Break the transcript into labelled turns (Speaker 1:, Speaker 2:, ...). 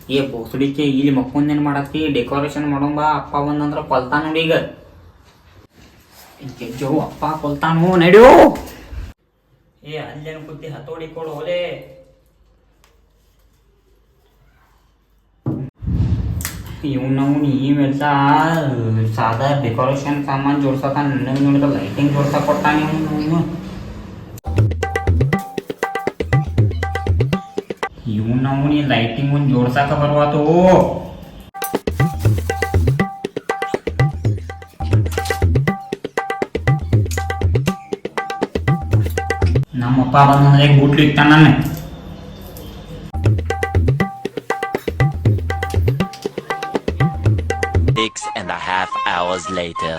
Speaker 1: ಏ ಬೋಸಡಿಕೆ ಇಲ್ಲಿ ಮಕ್ಕೊಂದೇನು ಮಾಡತ್ತಿ ಡೆಕೋರೇಷನ್ ಮಾಡೋಂಬ ಅಪ್ಪ ಬಂದಂದ್ರ ಕೊಲ್ತಾನ ನೋಡಿ ಈಗ ಜೋ ಅಪ್ಪ ಕೊಲ್ತಾನು ನಡ್ಯೋ ಏ ಅಲ್ಲೇನು ಕುತ್ತಿ ಹತೋಡಿ ಕೊಡು ಓಲೆ ಇವ್ನವು ನೀವೆಲ್ಲ ಸಾದಾ ಡೆಕೋರೇಷನ್ ಸಾಮಾನು ಜೋಡ್ಸಕ ನನಗೆ ನೋಡಿದ ಲೈಟಿಂಗ್ ಜೋಡ್ಸಕ್ ಕೊಟ್ಟಾನೆ ಇವ್ನವು ನೀ ಲೈಟಿಂಗ್ ಒಂದು ಜೋಡ್ಸಕ ಬರ್ವಾತು ನಮ್ಮಪ್ಪ ಬಂದ್ರೆ ಬೂಟ್ಲು ಇಟ್ಟ ನಾನು
Speaker 2: 6.5 hours later.